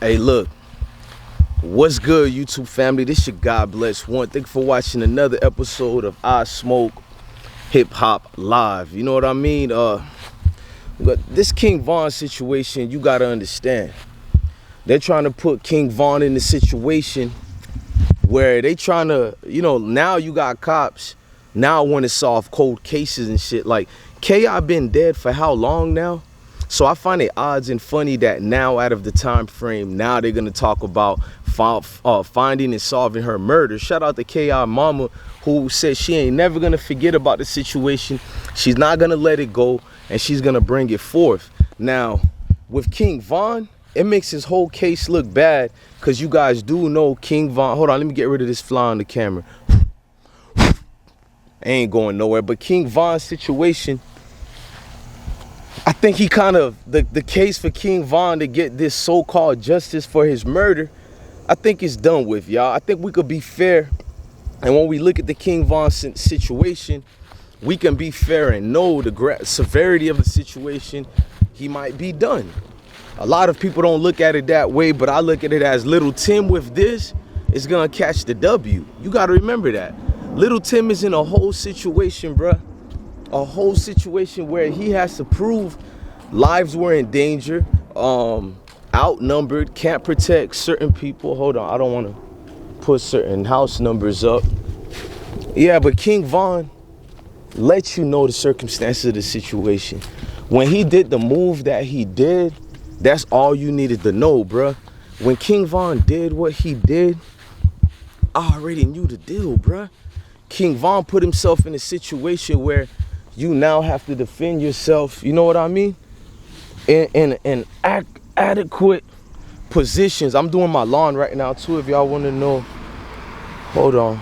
Hey, look, what's good, YouTube family? This your God Bless One. Thank you for watching another episode of IsmokeHiphop Live. You know what I mean? This King Von situation, you gotta understand. They're trying to put King Von in the situation where they trying to, now you got cops now want to solve cold cases and shit. Like, K.I. been dead for how long now? So I find it odds and funny that now, out of the time frame, now they're gonna talk about finding and solving her murder. Shout out to K.I. mama, who said she ain't never gonna forget about the situation. She's not gonna let it go, and she's gonna bring it forth. Now, with King Von, it makes his whole case look bad, because you guys do know King Von. Hold on, let me get rid of this fly on the camera. Ain't going nowhere. But King Von's situation, I think he kind of, the case for King Von to get this so-called justice for his murder, I think it's done with, y'all. I think we could be fair. And when we look at the King Von situation, we can be fair and know the severity of the situation. He might be done. A lot of people don't look at it that way, but I look at it as Lul Timm with this is going to catch the W. You got to remember that. Lul Timm is in a whole situation, bruh. A whole situation where he has to prove lives were in danger, outnumbered, can't protect certain people. Hold on, I don't want to put certain house numbers up. Yeah, but King Von lets you know the circumstances of the situation. When he did the move that he did, that's all you needed to know, bruh. When King Von did what he did, I already knew the deal, bruh. King Von put himself in a situation where you now have to defend yourself, you know what I mean? In adequate positions. I'm doing my lawn right now too, if y'all want to know. Hold on.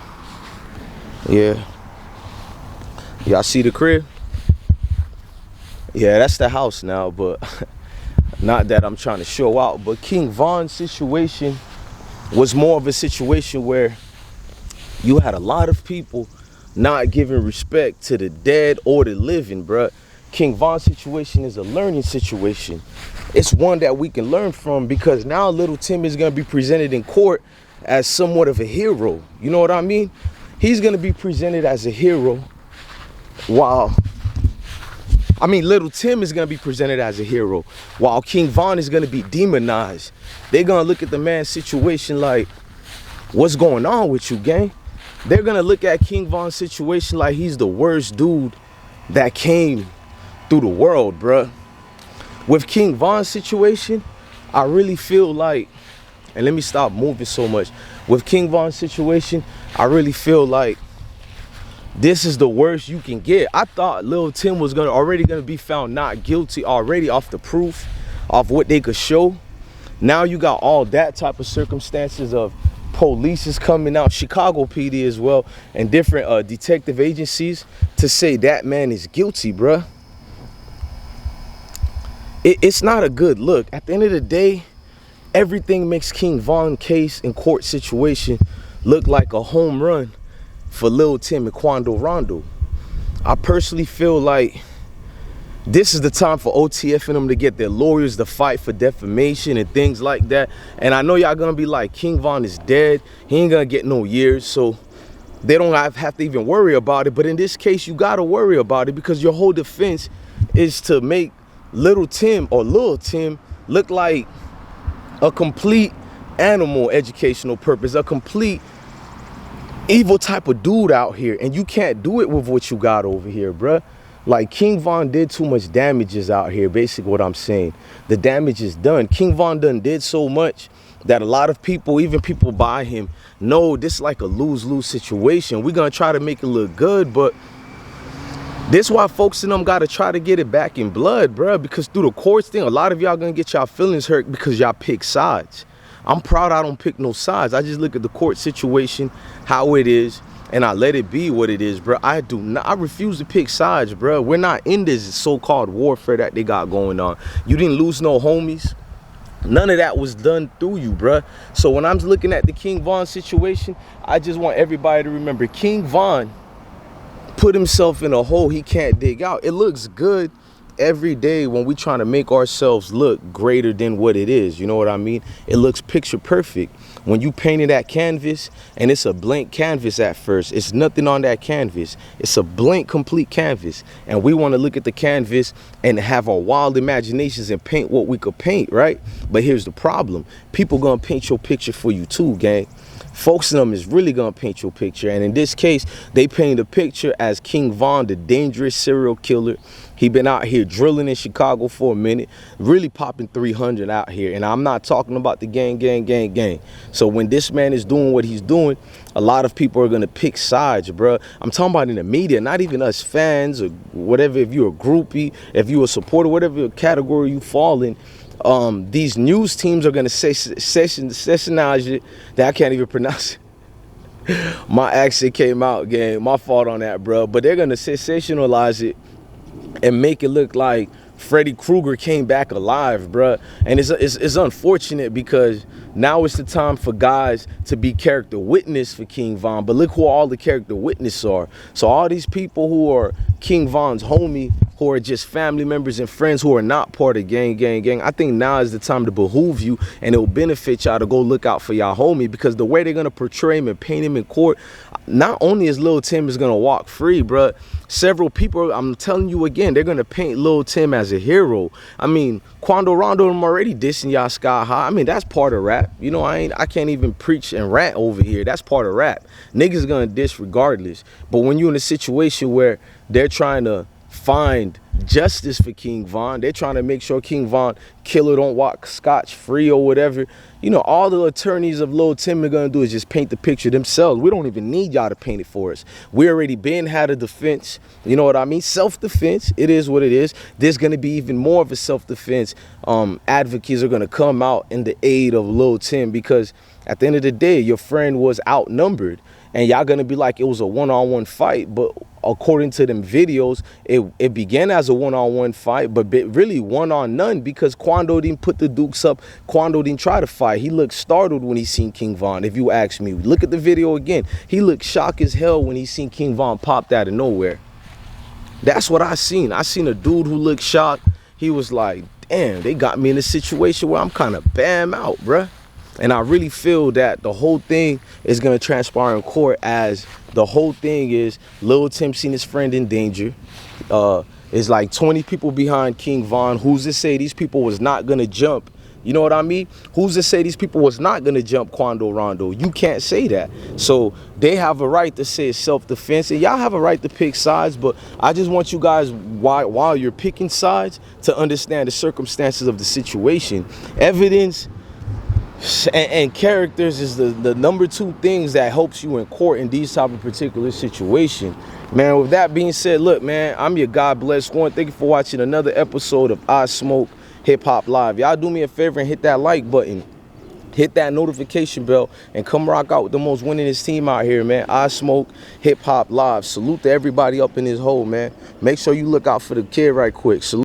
Yeah. Y'all see the crib? Yeah, that's the house now, but not that I'm trying to show out. But King Von's situation was more of a situation where you had a lot of people not giving respect to the dead or the living, bruh. King Von's situation is a learning situation. It's one that we can learn from, because now Lul Timm is going to be presented in court as somewhat of a hero. You know what I mean? He's going to be presented as a hero while... Lul Timm is going to be presented as a hero while King Von is going to be demonized. They're going to look at the man's situation like, what's going on with you, gang? They're going to look at King Von's situation like he's the worst dude that came through the world, bruh. With King Von's situation, I really feel like, and let me stop moving so much. With King Von's situation, I really feel like this is the worst you can get. I thought Lul Timm was already gonna be found not guilty already off the proof, off what they could show. Now you got all that type of circumstances of police is coming out, Chicago PD as well, and different detective agencies to say that man is guilty, bruh. It's not a good look. At the end of the day, everything makes King Von case and court situation look like a home run for Lul Timm and Quando Rondo. I personally feel like this is the time for OTF and them to get their lawyers to fight for defamation and things like that. And I know y'all gonna be like, King Von is dead. He ain't gonna get no years, so they don't have to even worry about it. But in this case, you gotta worry about it, because your whole defense is to make Lul Timm look like a complete animal educational purpose, a complete evil type of dude out here. And you can't do it with what you got over here, bruh. Like, King Von did too much damages out here, basically what I'm saying. The damage is done. King Von done did so much that a lot of people, even people by him, know this is like a lose-lose situation. We're going to try to make it look good, but this is why folks in them got to try to get it back in blood, bruh. Because through the courts thing, a lot of y'all going to get y'all feelings hurt because y'all pick sides. I'm proud I don't pick no sides. I just look at the court situation, how it is, and I let it be what it is, bro. I refuse to pick sides, bro. We're not in this so-called warfare that they got going on. You didn't lose no homies. None of that was done through you, bro. So when I'm looking at the King Von situation, I just want everybody to remember King Von put himself in a hole he can't dig out. It looks good every day when we trying to make ourselves look greater than what it is, you know what I mean? It looks picture perfect. When you painted that canvas and it's a blank canvas at first, it's nothing on that canvas. It's a blank, complete canvas. And we want to look at the canvas and have our wild imaginations and paint what we could paint, right? But here's the problem. People gonna paint your picture for you too, gang. Folks in them is really gonna paint your picture, and in this case they painted a picture as King Von, the dangerous serial killer. He been out here drilling in Chicago for a minute, really popping 300 out here, and I'm not talking about the gang. So when this man is doing what he's doing, a lot of people are gonna pick sides, bro. I'm talking about in the media, not even us fans or whatever. If you're a groupie, if you're a supporter, whatever category you fall in, these news teams are gonna sessionize it. That I can't even pronounce it. My accent came out, gang. My fault on that, bro. But they're gonna sensationalize it and make it look like Freddy Krueger came back alive, bro. And it's unfortunate because now it's the time for guys to be character witness for King Von. But look who all the character witnesses are. So all these people who are King Von's homie, who are just family members and friends who are not part of gang, I think now is the time to behoove you, and it will benefit y'all to go look out for y'all homie, because the way they're gonna portray him and paint him in court, not only is Lul Timm is gonna walk free, bro, several people, I'm telling you again, they're gonna paint Lul Timm as a hero. I mean, Quando Rondo, I'm already dissing y'all sky high. I mean, that's part of rap. You know, I can't even preach and rant over here. That's part of rap. Niggas gonna diss regardless. But when you're in a situation where they're trying to find justice for King Von, they're trying to make sure King Von killer don't walk scotch free or whatever, you know, all the attorneys of Lul Timm are gonna do is just paint the picture themselves. We don't even need y'all to paint it for us. We already been had a defense, you know what I mean? Self-defense. It is what it is. There's gonna be even more of a self-defense. Advocates are gonna come out in the aid of Lul Timm, because at the end of the day, your friend was outnumbered, and y'all gonna be like it was a one-on-one fight. But according to them videos, it began as a one-on-one fight, but really one-on-none, because Quando didn't put the dukes up. Quando didn't try to fight. He looked startled when he seen King Von. If you ask me, look at the video again. He looked shocked as hell when he seen King Von popped out of nowhere. That's what I seen. I seen a dude who looked shocked. He was like, damn, they got me in a situation where I'm kind of bam out, bruh. And I really feel that the whole thing is going to transpire in court, as the whole thing is Lul Timm seen his friend in danger. It's like 20 people behind King Von. Who's to say these people was not going to jump? You know what I mean? Who's to say these people was not going to jump Quando Rondo? You can't say that. So they have a right to say it's self-defense, and y'all have a right to pick sides. But I just want you guys, while you're picking sides, to understand the circumstances of the situation. Evidence and characters is the number two things that helps you in court in these type of particular situation. Man, with that being said, look, man, I'm your God bless one. Thank you for watching another episode of IsmokeHiphop Live. Y'all do me a favor and hit that like button, hit that notification bell, and come rock out with the most winningest team out here, man. IsmokeHiphop Live. Salute to everybody up in this hole, man. Make sure you look out for the kid right quick. Salute.